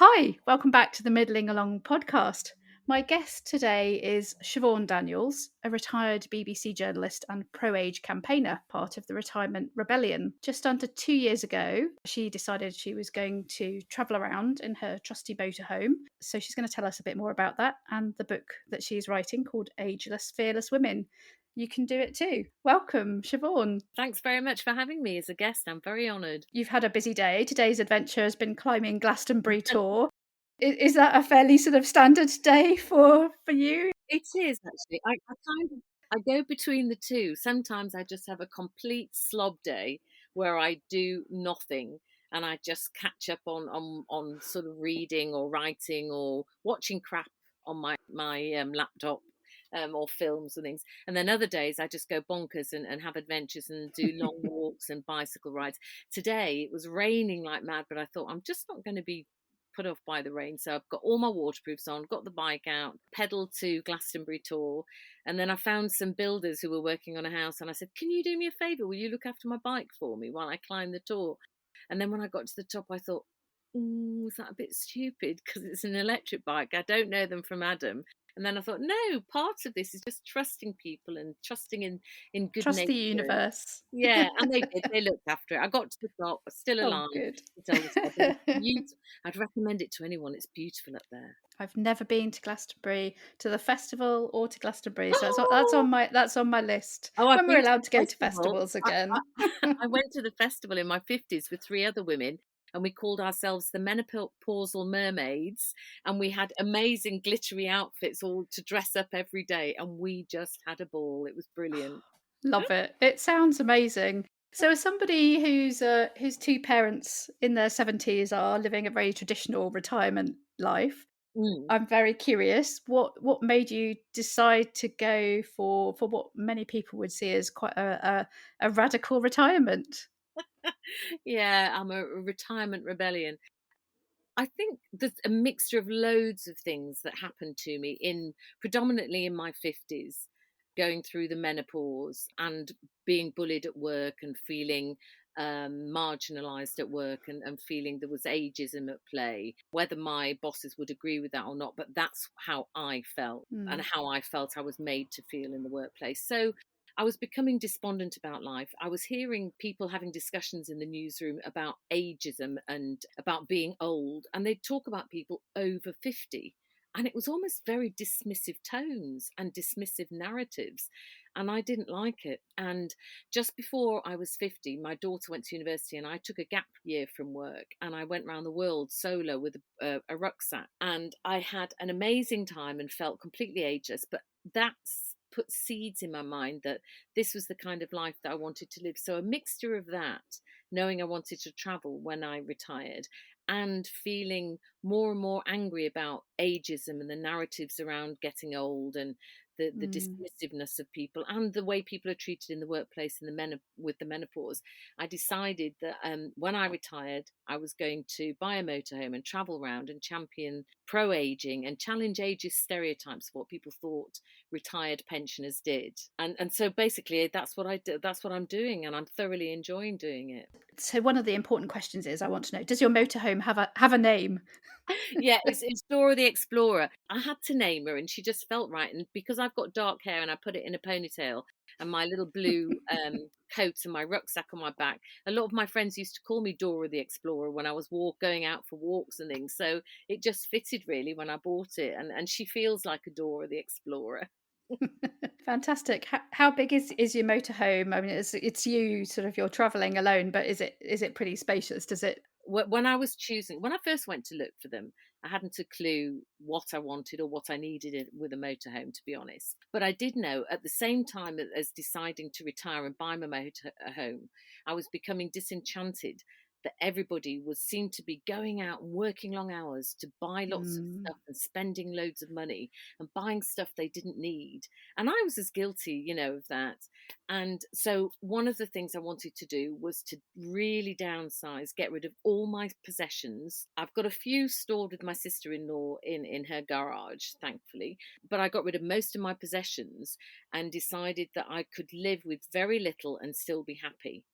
Hi, welcome back to the Middling Along podcast. My guest today is Siobhan Daniels, a retired BBC journalist and pro-age campaigner, part of the Retirement Rebellion. Just under 2 years ago, she decided she was going to travel around in her trusty motorhome. So she's going to tell us a bit more about that and the book that she's writing called Ageless, Fearless Women. You can do it too. Welcome, Siobhan. Thanks very much for having me as a guest. I'm very honoured. You've had a busy day. Today's adventure has been climbing Glastonbury Tor. Is that a fairly sort of standard day for you? It is actually. I go between the two. Sometimes I just have a complete slob day where I do nothing and I just catch up on sort of reading or writing or watching crap on my laptop. Or films and things. And then other days I just go bonkers and have adventures and do long walks and bicycle rides. Today it was raining like mad, but I thought I'm just not going to be put off by the rain. So I've got all my waterproofs on, got the bike out, pedaled to Glastonbury Tor. And then I found some builders who were working on a house and I said, can you do me a favour? Will you look after my bike for me while I climb the Tor? And then when I got to the top, I thought, is that a bit stupid? Because it's an electric bike. I don't know them from Adam. And then I thought, no, part of this is just trusting people and trusting in good Trust the nature. universe. Yeah, and they did. They looked after it. I got to the top, still Oh, alive. good. To tell the story. It's beautiful. I'd recommend it to anyone. It's beautiful up there. I've never been to Glastonbury, to the festival, or to Glastonbury, so that's on my list. Oh, I've When we're been to allowed the to go to festival. festivals again. I went to the festival in my 50s with 3 other women, and we called ourselves the Menopausal Mermaids, and we had amazing glittery outfits all to dress up every day, and we just had a ball. It was brilliant. Love it. It sounds amazing. So, as somebody whose two parents in their 70s are living a very traditional retirement life, Mm. I'm very curious. What made you decide to go for what many people would see as quite a radical retirement? Yeah, I'm a retirement rebellion. I think there's a mixture of loads of things that happened to me in predominantly in my 50s, going through the menopause and being bullied at work and feeling marginalized at work and feeling there was ageism at play, whether my bosses would agree with that or not, but that's how I felt and Mm. how I felt I was made to feel in the workplace. So I was becoming despondent about life. I was hearing people having discussions in the newsroom about ageism and about being old, and they'd talk about people over 50. And it was almost very dismissive tones and dismissive narratives. And I didn't like it. And just before I was 50, my daughter went to university and I took a gap year from work and I went around the world solo with a rucksack. And I had an amazing time and felt completely ageless. But that's put seeds in my mind that this was the kind of life that I wanted to live. So a mixture of that, knowing I wanted to travel when I retired, and feeling more and more angry about ageism and the narratives around getting old and the Mm. dismissiveness of people and the way people are treated in the workplace and with the menopause. I decided that when I retired, I was going to buy a motorhome and travel around and champion pro-aging and challenge ageist stereotypes of what people thought retired pensioners did. And so basically that's what I do. That's what I'm doing, and I'm thoroughly enjoying doing it. So, one of the important questions is, I want to know: does your motorhome have a name? Yeah, it's Dora the Explorer. I had to name her, and she just felt right. And because I've got dark hair and I put it in a ponytail, and my little blue coat and my rucksack on my back, a lot of my friends used to call me Dora the Explorer when I was going out for walks and things. So it just fitted really when I bought it, and she feels like a Dora the Explorer. Fantastic. How big is your motorhome? I mean, it's you sort of, you're traveling alone, but is it pretty spacious? Does it? When I was choosing, when I first went to look for them, I hadn't a clue what I wanted or what I needed with a motorhome, to be honest. But I did know at the same time as deciding to retire and buy my motorhome, I was becoming disenchanted that everybody was seemed to be going out and working long hours to buy lots of Mm. stuff and spending loads of money and buying stuff they didn't need. And I was as guilty, of that. And so one of the things I wanted to do was to really downsize, get rid of all my possessions. I've got a few stored with my sister-in-law in her garage, thankfully, but I got rid of most of my possessions and decided that I could live with very little and still be happy.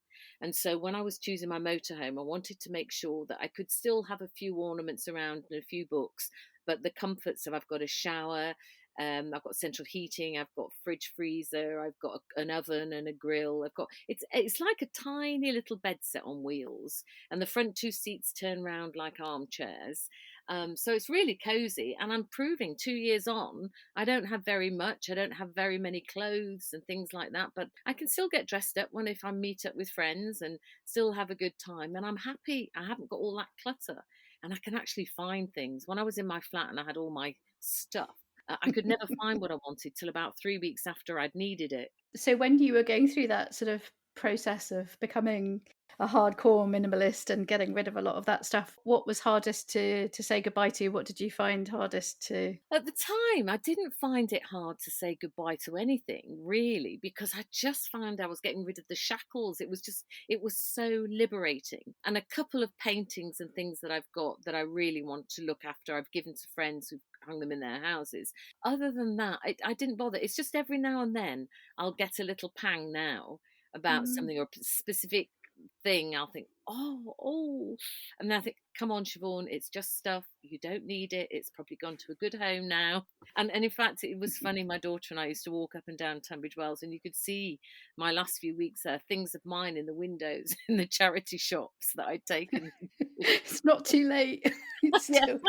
And so when I was choosing my motorhome, I wanted to make sure that I could still have a few ornaments around and a few books, but the comforts of I've got a shower, I've got central heating, I've got fridge freezer, I've got an oven and a grill. I've got it's like a tiny little bed set on wheels, and the front two seats turn round like armchairs. So it's really cozy, and I'm proving 2 years on I don't have very much. I don't have very many clothes and things like that, but I can still get dressed up when if I meet up with friends and still have a good time. And I'm happy. I haven't got all that clutter, and I can actually find things. When I was in my flat and I had all my stuff, I could never find what I wanted till about 3 weeks after I'd needed it. So when you were going through that sort of process of becoming a hardcore minimalist and getting rid of a lot of that stuff, what was hardest to say goodbye to? What did you find hardest to At the time, I didn't find it hard to say goodbye to anything, really, because I just found I was getting rid of the shackles. It was so liberating. And a couple of paintings and things that I've got that I really want to look after, I've given to friends who've hung them in their houses. Other than that, I didn't bother. It's just every now and then I'll get a little pang now about Mm. something or a specific thing. I'll think, oh, and then I think, come on, Siobhan, it's just stuff. You don't need it. It's probably gone to a good home now. And in fact, it was funny. My daughter and I used to walk up and down Tunbridge Wells, and you could see my last few weeks there, things of mine in the windows in the charity shops that I'd taken. It's not too late. It's Yeah, still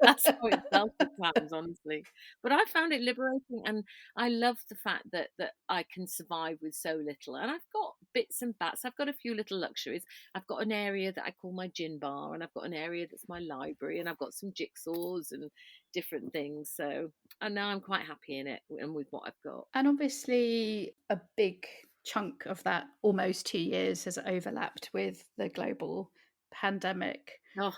that's how it felt at times, honestly. But I found it liberating, and I love the fact that I can survive with so little. And I've got bits and bats. I've got a few little luxuries. I've got an area that I call my gin bar, and I've got an area that's my library, and I've got some jigsaws and different things. So, and now I'm quite happy in it and with what I've got. and obviously a big chunk of that almost 2 years has overlapped with the global pandemic. Oh,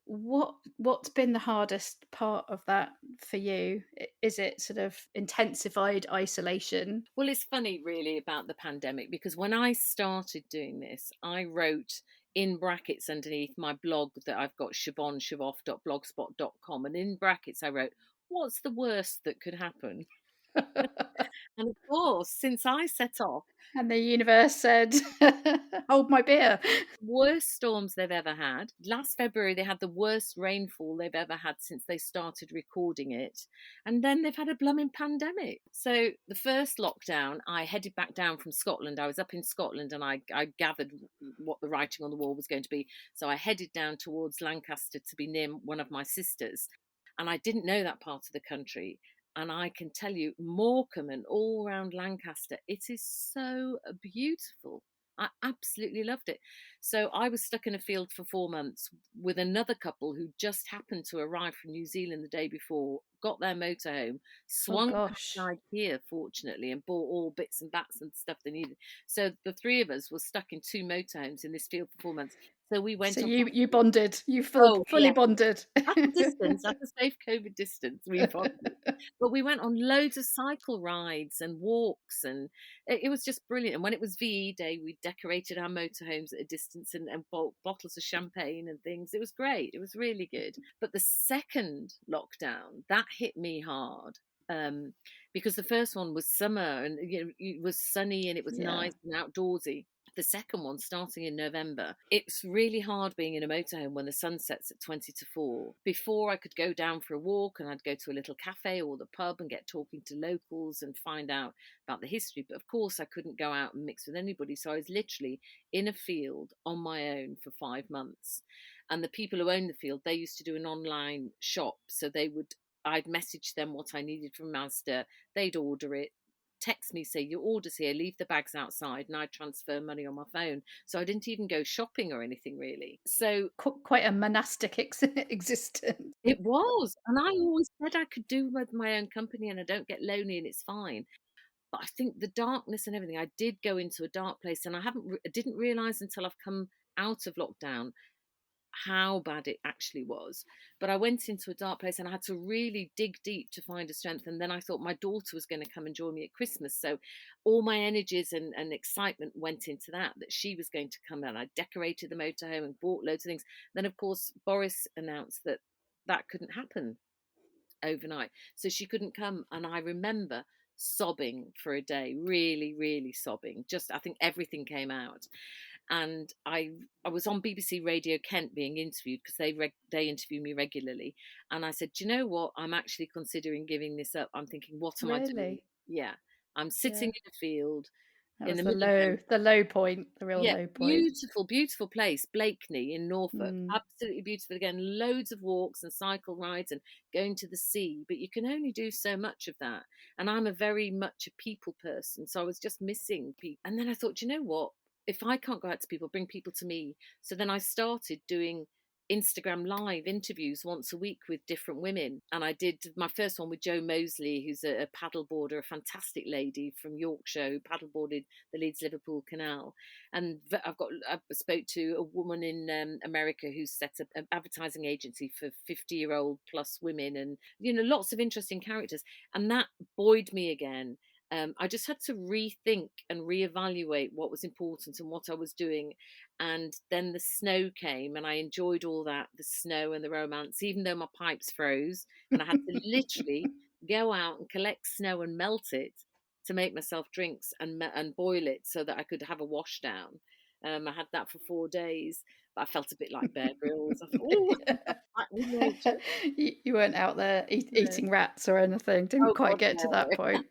What's been the hardest part of that for you? Is it sort of intensified isolation? well, it's funny, really, about the pandemic because when I started doing this, I wrote in brackets underneath my blog that I've got siobhanshivoff.blogspot.com, and in brackets I wrote, "What's the worst that could happen?" And of course, since I set off, And the universe said, "Hold my beer." worst storms they've ever had. Last February, they had the worst rainfall they've ever had since they started recording it. And then they've had a blooming pandemic. So, the first lockdown, I headed back down from Scotland. I was up in Scotland and I gathered what the writing on the wall was going to be. So, I headed down towards Lancaster to be near one of my sisters. And I didn't know that part of the country. And I can tell you, Morecambe and all around Lancaster, it is so beautiful. I absolutely loved it. So I was stuck in a field for 4 months with another couple who just happened to arrive from New Zealand the day before, got their motorhome, Oh swung gosh. outside here, fortunately, and bought all bits and bats and stuff they needed. So the three of us were stuck in two motorhomes in this field for 4 months. So we So went on. you bonded. You Oh, fully yeah. bonded. At a distance, at a safe COVID distance, we bonded. But we went on loads of cycle rides and walks, and it was just brilliant. And when it was VE Day, we decorated our motorhomes at a distance and bought bottles of champagne and things. It was great. It was really good. But the second lockdown, that hit me hard. Um, because the first one was summer and it was sunny and it was Yeah. nice and outdoorsy. The second one, starting in November, it's really hard being in a motorhome when the sun sets at 20 to 4. Before, I could go down for a walk and I'd go to a little cafe or the pub and get talking to locals and find out about the history. But of course, I couldn't go out and mix with anybody. So I was literally in a field on my own for 5 months. And the people who own the field, they used to do an online shop. So I'd message them what I needed from Mazda. They'd order it, text me, say your order's here, leave the bags outside, and I transfer money on my phone. So I didn't even go shopping or anything really. So Quite a monastic existence. it was, and I always said I could do with my own company and I don't get lonely and it's fine. But I think the darkness and everything, I did go into a dark place, and I didn't realize until I've come out of lockdown how bad it actually was. But I went into a dark place and I had to really dig deep to find a strength. And then I thought my daughter was going to come and join me at Christmas. So all my energies and excitement went into that she was going to come. And I decorated the motorhome and bought loads of things. Then, of course, Boris announced that that couldn't happen overnight. So she couldn't come. And I remember sobbing for a day, really, really sobbing. Just, I think everything came out. and I was on BBC Radio Kent being interviewed because they interview me regularly, and I said, do you know what? I'm actually considering giving this up. I'm thinking, what am I doing? Really? Yeah, I'm sitting Yeah. in a field That in was the middle of nowhere. the low point, the real Yeah, low point. beautiful, beautiful place, Blakeney in Norfolk. Mm. Absolutely beautiful. Again, loads of walks and cycle rides and going to the sea, but you can only do so much of that. And I'm a very much a people person, so I was just missing people. And then I thought, you know what? If I can't go out to people, bring people to me. So then I started doing Instagram live interviews once a week with different women. And I did my first one with Jo Mosley, who's a paddleboarder, a fantastic lady from Yorkshire who paddleboarded the Leeds Liverpool Canal. And I spoke to a woman in America who's set up an advertising agency for 50-year-old plus women, and lots of interesting characters. And that buoyed me again. I just had to rethink and reevaluate what was important and what I was doing. And then the snow came, and I enjoyed all that, the snow and the romance, even though my pipes froze. And I had to literally go out and collect snow and melt it to make myself drinks and boil it so that I could have a wash down. I had that for 4 days, but I felt a bit like Bear Grylls. I thought, oh, I'm back with nature. You weren't out there No. eating rats or anything, didn't Oh quite God, get to that no. point.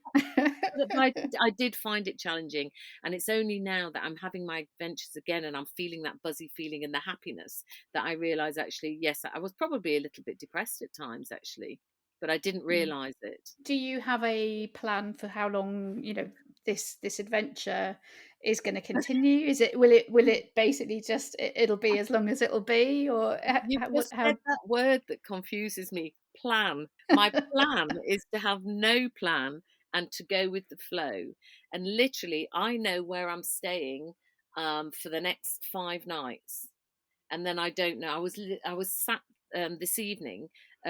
But I did find it challenging, and it's only now that I'm having my adventures again and I'm feeling that buzzy feeling and the happiness that I realise actually, yes, I was probably a little bit depressed at times actually, but I didn't Mm. realise it. Do you have a plan for how long, this adventure is going to continue? Is it will it basically just it'll be as long as it'll be, or You've just how? said that word that confuses me. Plan. My plan is to have no plan and to go with the flow. And literally, I know where I'm staying for the next 5 nights, and then I don't know. I was sat this evening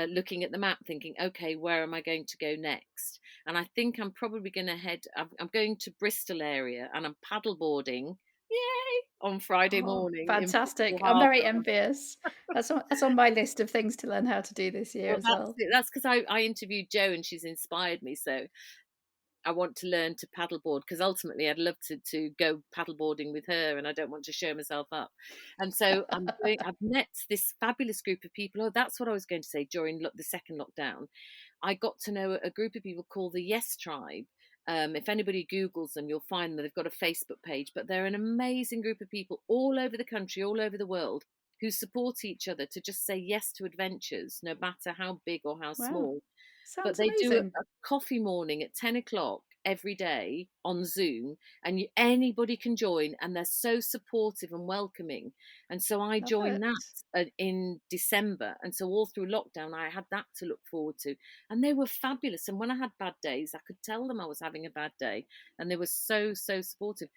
looking at the map, thinking, okay, where am I going to go next? And I think I'm probably going to head. I'm going to Bristol area, and I'm paddleboarding. Yay! On Friday Oh, morning in fantastic! Bristol I'm very Harbour. envious. That's on my list of things to learn how to do this year Well, as that's well. it. That's because I interviewed Jo and she's inspired me. So I want to learn to paddleboard because ultimately I'd love to go paddleboarding with her, and I don't want to show myself up. And so I've met this fabulous group of people. Oh, that's what I was going to say during the second lockdown. I got to know a group of people called the Yes Tribe. If anybody Googles them, you'll find them. They've got a Facebook page, but they're an amazing group of people all over the country, all over the world, who support each other to just say yes to adventures, no matter how big or how Wow, small. But sounds they do amazing. a coffee morning at 10 o'clock every day on Zoom, and anybody can join, and they're so supportive and welcoming. And so I Love joined it. that in December, and so all through lockdown I had that to look forward to, and they were fabulous. And when I had bad days, I could tell them I was having a bad day, and they were so supportive.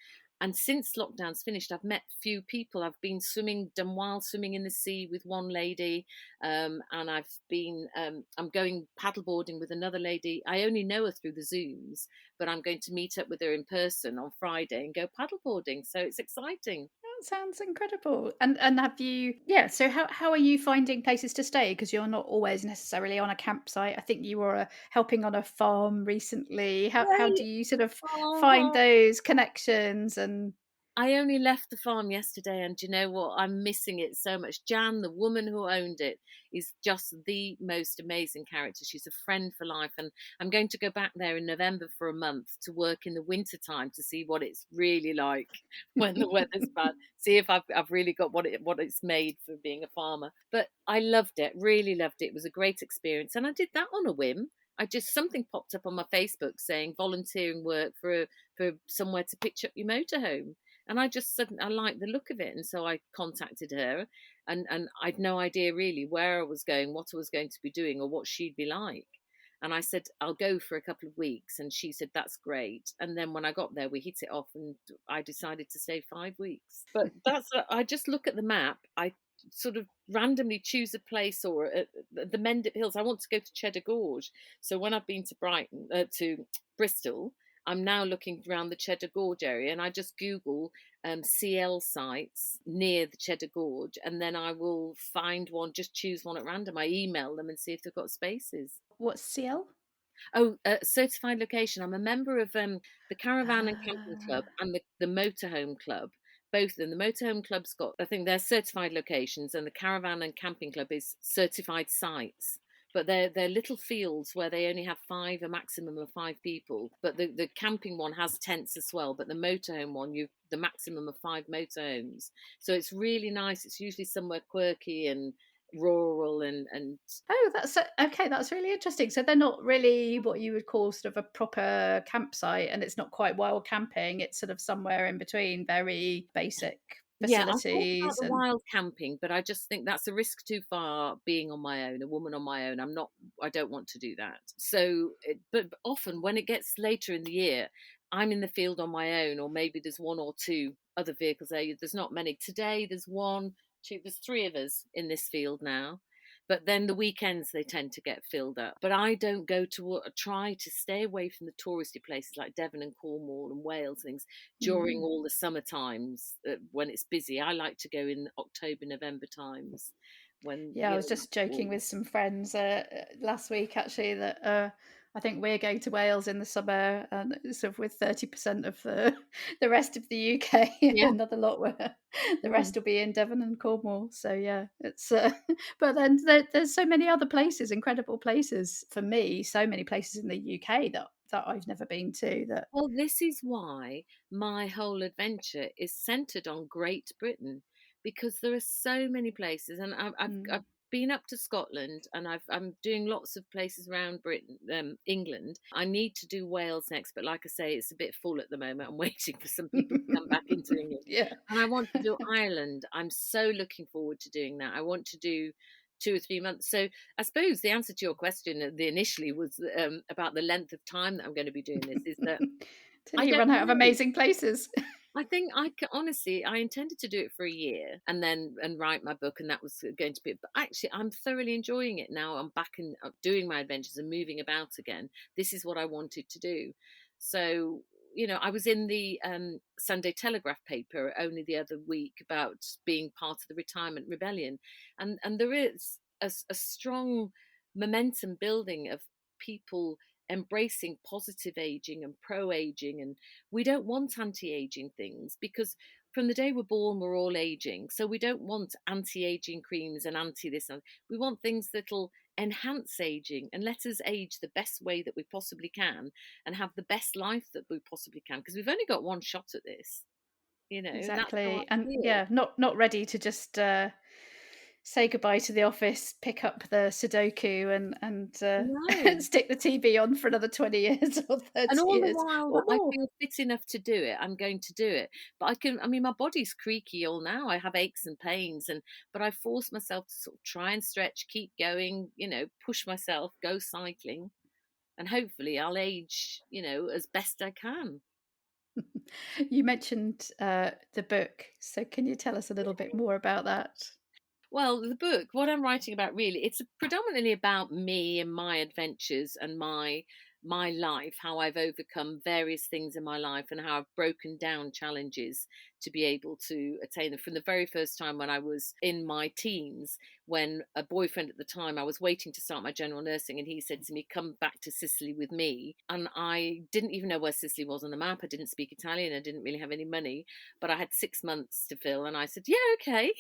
And since lockdown's finished, I've met few people. I've been swimming, done wild swimming in the sea with one lady, and I'm going paddleboarding with another lady. I only know her through the Zooms, but I'm going to meet up with her in person on Friday and go paddleboarding. So it's exciting. That sounds incredible. And have you yeah, so how are you finding places to stay? Because you're not always necessarily on a campsite. I think you were helping on a farm recently. How Yay! do you sort of find Oh, those connections and I only left the farm yesterday, and do you know what? I'm missing it so much. Jan, the woman who owned it, is just the most amazing character. She's a friend for life, and I'm going to go back there in November for a month to work in the winter time to see what it's really like when the weather's bad. See if I've really got what it's made for being a farmer. But I loved it, really loved it. It was a great experience, and I did that on a whim. I just something popped up on my Facebook saying volunteering work for somewhere to pitch up your motorhome, and I just suddenly I liked the look of it, and so I contacted her, and I'd no idea really where I was going, what I was going to be doing, or what she'd be like. And I said, I'll go for a couple of weeks. And she said, that's great. And then when I got there, we hit it off, and I decided to stay 5 weeks. But I just look at the map. I sort of randomly choose a place, or the Mendip Hills. I want to go to Cheddar Gorge. So when I've been to to Bristol, I'm now looking around the Cheddar Gorge area, and I just Google CL sites near the Cheddar Gorge, and then I will find one, just choose one at random. I email them and see if they've got spaces. what's CL? Oh, certified location. I'm a member of the Caravan and Camping Ah, Club and the Motorhome Club, both of them. The motorhome club's got, I think they're certified locations, and the caravan and camping club is certified sites. But they're little fields where they only have a maximum of 5 people. But the camping one has tents as well. But the motorhome one, you the maximum of 5 motorhomes. So it's really nice. It's usually somewhere quirky and rural and Oh, okay. That's really interesting. So they're not really what you would call sort of a proper campsite, and it's not quite wild camping. It's sort of somewhere in between, very basic yeah, I thought about facilities. the And wild camping, but I just think that's a risk too far being on my own, a woman on my own. I don't want to do that. So, but often when it gets later in the year, I'm in the field on my own, or maybe there's one or two other vehicles there. There's not many. Today, there's one, two, there's 3 of us in this field now. But then the weekends they tend to get filled up. But I don't go to try to stay away from the touristy places like Devon and Cornwall and Wales things during mm. all the summer times when it's busy. I like to go in October, November times when Yeah, I was just joking all with some friends last week actually that I think we're going to Wales in the summer, and sort of with 30% of the the rest of the UK, yeah. another lot where the Mm. rest will be in Devon and Cornwall. So yeah, it's but then there's so many other places, incredible places for me, so many places in the UK that I've never been to. That Well, this is why my whole adventure is centered on Great Britain because there are so many places, and I've mm, been up to Scotland, and I'm doing lots of places around Britain, England. I need to do Wales next, but like I say, it's a bit full at the moment. I'm waiting for some people to come back into England, yeah. and I want to do Ireland. I'm so looking forward to doing that. I want to do 2 or 3 months. So I suppose the answer to your question the initially was about the length of time that I'm going to be doing this is that Till I you don't run out of know. amazing places. I think honestly, I intended to do it for a year and then and write my book, and that was going to be it. But actually, I'm thoroughly enjoying it now. I'm back and doing my adventures and moving about again. This is what I wanted to do. So, I was in the Sunday Telegraph paper only the other week about being part of the retirement rebellion, and there is a strong momentum building of people embracing positive aging and pro aging, and we don't want anti-aging things because from the day we're born we're all aging, so we don't want anti-aging creams and anti this and we want things that'll enhance aging and let us age the best way that we possibly can and have the best life that we possibly can because we've only got one shot at this, and that's how I Exactly. And feel. yeah, not ready to just say goodbye to the office, pick up the Sudoku and No. stick the TV on for another 20 years or And 30 all the years while or that I more. feel fit enough to do it, I'm going to do it. But I mean, my body's creaky all now. I have aches and pains, but I force myself to sort of try and stretch, keep going, push myself, go cycling, and hopefully I'll age, as best I can. You mentioned the book, so can you tell us a little bit more about that? Well, the book, what I'm writing about really, it's predominantly about me and my adventures and my life, how I've overcome various things in my life and how I've broken down challenges to be able to attain them. From the very first time when I was in my teens, when a boyfriend at the time, I was waiting to start my general nursing, and he said to me, "Come back to Sicily with me." And I didn't even know where Sicily was on the map. I didn't speak Italian. I didn't really have any money, but I had 6 months to fill, and I said, "Yeah, okay."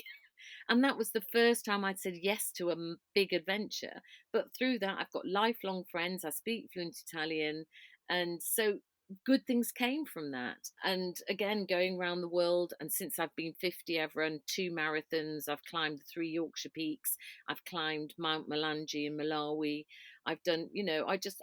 And that was the first time I'd said yes to a big adventure. But through that, I've got lifelong friends. I speak fluent Italian. And so good things came from that. And again, going around the world. And since I've been 50, I've run 2 marathons. I've climbed the 3 Yorkshire Peaks. I've climbed Mount Melange in Malawi. I've done,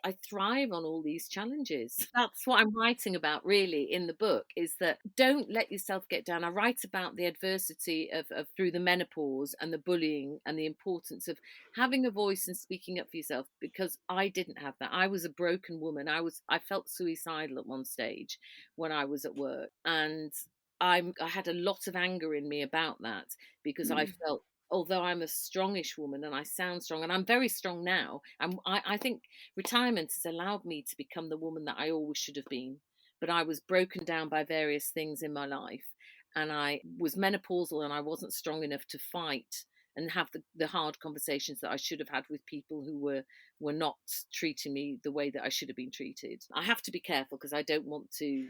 I thrive on all these challenges. That's what I'm writing about really in the book is that don't let yourself get down. I write about the adversity of through the menopause and the bullying and the importance of having a voice and speaking up for yourself because I didn't have that. I was a broken woman. I felt suicidal at one stage when I was at work, and I had a lot of anger in me about that because I Mm. felt, although I'm a strongish woman and I sound strong, and I'm very strong now, and I think retirement has allowed me to become the woman that I always should have been. But I was broken down by various things in my life, and I was menopausal and I wasn't strong enough to fight and have the hard conversations that I should have had with people who were not treating me the way that I should have been treated. I have to be careful because I don't want to,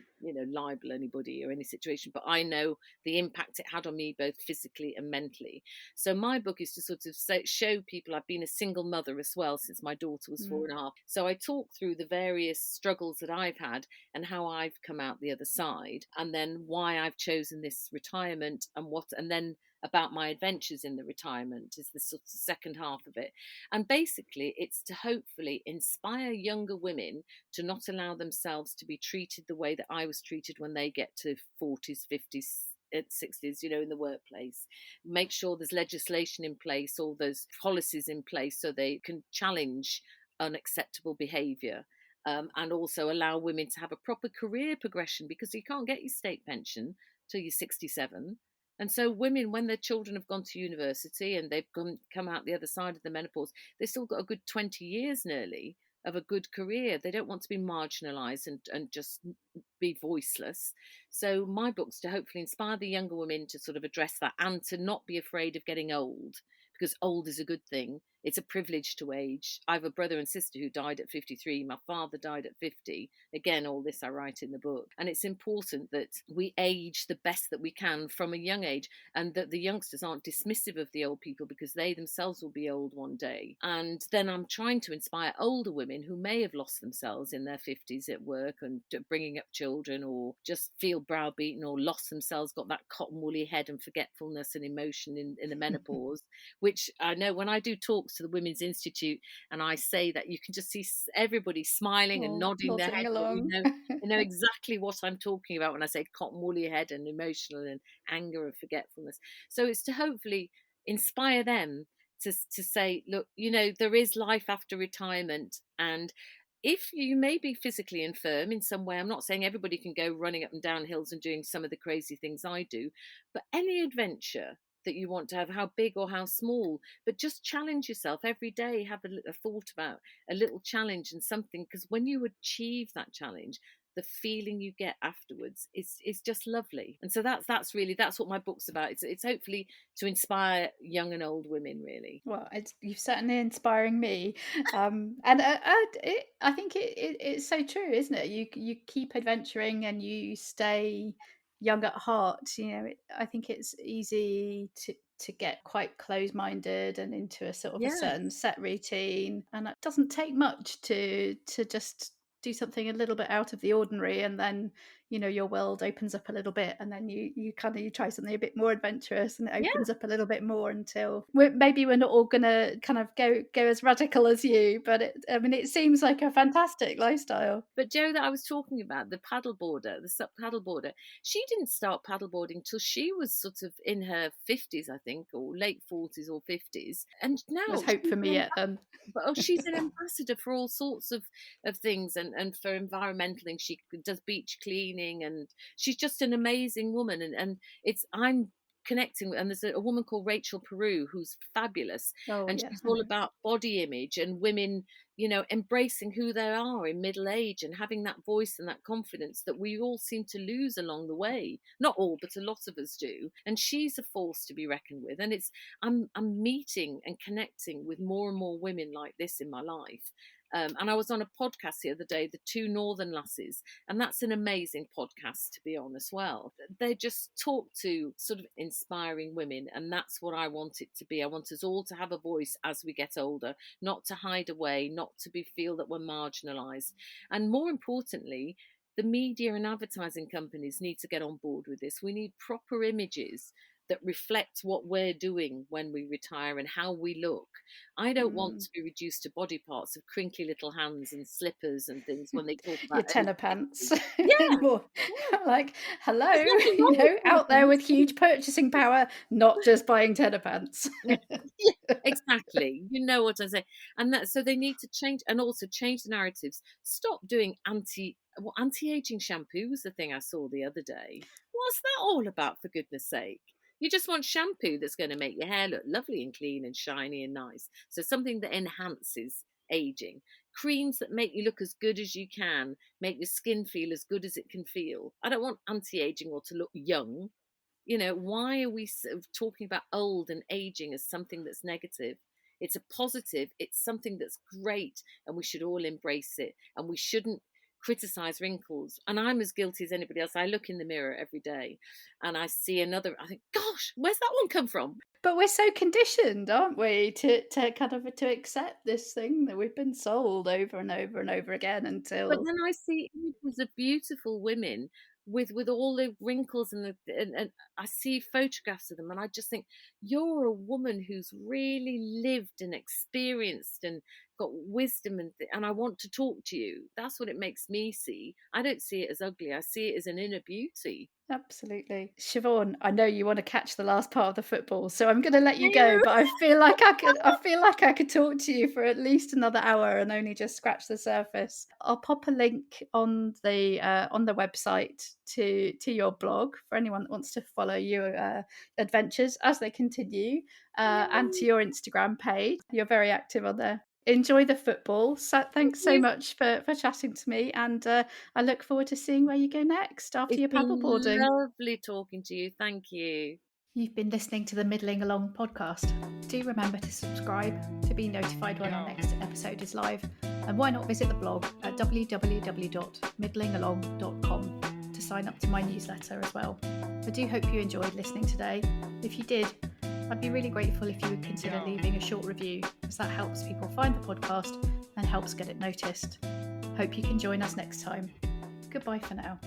libel anybody or any situation, but I know the impact it had on me both physically and mentally. So my book is to sort of show people. I've been a single mother as well since my daughter was Mm. 4.5. So I talk through the various struggles that I've had and how I've come out the other side, and then why I've chosen this retirement, and then about my adventures in the retirement is the sort of second half of it. And basically, it's to hopefully inspire younger women to not allow themselves to be treated the way that I was treated when they get to 40s, 50s, 60s, in the workplace. Make sure there's legislation in place, or there's policies in place so they can challenge unacceptable behaviour. And also allow women to have a proper career progression, because you can't get your state pension till you're 67. And so women, when their children have gone to university and they've come out the other side of the menopause, they've still got a good 20 years nearly of a good career. They don't want to be marginalised and just be voiceless. So my book's to hopefully inspire the younger women to sort of address that, and to not be afraid of getting old, because old is a good thing. It's a privilege to age. I have a brother and sister who died at 53. My father died at 50. Again, all this I write in the book. And it's important that we age the best that we can from a young age, and that the youngsters aren't dismissive of the old people, because they themselves will be old one day. And then I'm trying to inspire older women who may have lost themselves in their 50s at work and bringing up children, or just feel browbeaten, or lost themselves, got that cotton woolly head and forgetfulness and emotion in the menopause, which I know when I do talks to the Women's Institute and I say that, you can just see everybody smiling and All nodding their nodding head. along. You know exactly what I'm talking about when I say cotton woolly head and emotional and anger and forgetfulness. So it's to hopefully inspire them to say, look, there is life after retirement. And if you may be physically infirm in some way, I'm not saying everybody can go running up and down hills and doing some of the crazy things I do, but any adventure that you want to have, how big or how small, but just challenge yourself every day. Have a thought about a little challenge and something, because when you achieve that challenge, the feeling you get afterwards is just lovely. And so that's what my book's about. It's hopefully to inspire young and old women, really. Well, you're certainly inspiring me, I think it's so true, isn't it? You keep adventuring and you stay young at heart. I think it's easy to get quite close-minded and into a sort of a Yeah. certain set routine, and it doesn't take much to just do something a little bit out of the ordinary, and then your world opens up a little bit, and then you try something a bit more adventurous, and it Yeah. opens up a little bit more, until maybe we're not all gonna kind of go as radical as you, but it seems like a fantastic lifestyle. But Joe that I was talking about, the paddleboarder, the SUP paddleboarder, she didn't start paddleboarding till she was sort of in her 50s, I think, or late 40s or 50s. And There's now hope she's for me yet then. she's an ambassador for all sorts of things, and for environmental things. She does beach cleaning, and she's just an amazing woman. And I'm connecting with, and there's a woman called Rachel Peru who's fabulous, Oh and yeah, she's I all know. about body image and women, embracing who they are in middle age, and having that voice and that confidence that we all seem to lose along the way. Not all, but a lot of us do. And she's a force to be reckoned with. And I'm meeting and connecting with more and more women like this in my life. And I was on a podcast the other day, the Two Northern Lasses, and that's an amazing podcast to be on as well. They just talk to sort of inspiring women, and that's what I want it to be. I want us all to have a voice as we get older, not to hide away, not to feel that we're marginalised. And more importantly, the media and advertising companies need to get on board with this. We need proper images that reflect what we're doing when we retire and how we look. I don't want Mm. to be reduced to body parts of crinkly little hands and slippers and things when they talk about Your over tenor pants 50. Yeah, anymore. yeah. Like, hello, There's nothing wrong with tennis out there with pants. huge purchasing power, not just buying tenor pants. Yeah, exactly. You know what I say. And that, so they need to change, and also change the narratives. Stop doing anti-aging shampoo was the thing I saw the other day. What's that all about, for goodness sake? You just want shampoo that's going to make your hair look lovely and clean and shiny and nice. So something that enhances aging. Creams that make you look as good as you can, make your skin feel as good as it can feel. I don't want anti-aging or to look young. Why are we sort of talking about old and aging as something that's negative? It's a positive, it's something that's great, and we should all embrace it. And we shouldn't criticize wrinkles. And I'm as guilty as anybody else. I look in the mirror every day and I see another, I think, gosh, where's that one come from? But we're so conditioned, aren't we, to kind of to accept this thing that we've been sold over and over and over again But until then I see images of beautiful women with all the wrinkles and I see photographs of them and I just think you're a woman who's really lived and experienced and got wisdom and I want to talk to you. That's what it makes me see. I don't see it as ugly. I see it as an inner beauty. absolutely. Siobhan, I know you want to catch the last part of the football, so I'm going to let you go, but I feel like I could talk to you for at least another hour and only just scratch the surface. I'll pop a link on the website to your blog for anyone that wants to follow your adventures as they continue, and to your Instagram page. You're very active on there. Enjoy the football. So thanks so You. much for chatting to me, and I look forward to seeing where you go next after It's your been paddleboarding. lovely talking to you. Thank you. You've been listening to the Middling Along podcast. Do remember to subscribe to be notified when our next episode is live. And why not visit the blog at www.middlingalong.com to sign up to my newsletter as well. I do hope you enjoyed listening today. If you did, I'd be really grateful if you would consider leaving a short review, as that helps people find the podcast and helps get it noticed. Hope you can join us next time. Goodbye for now.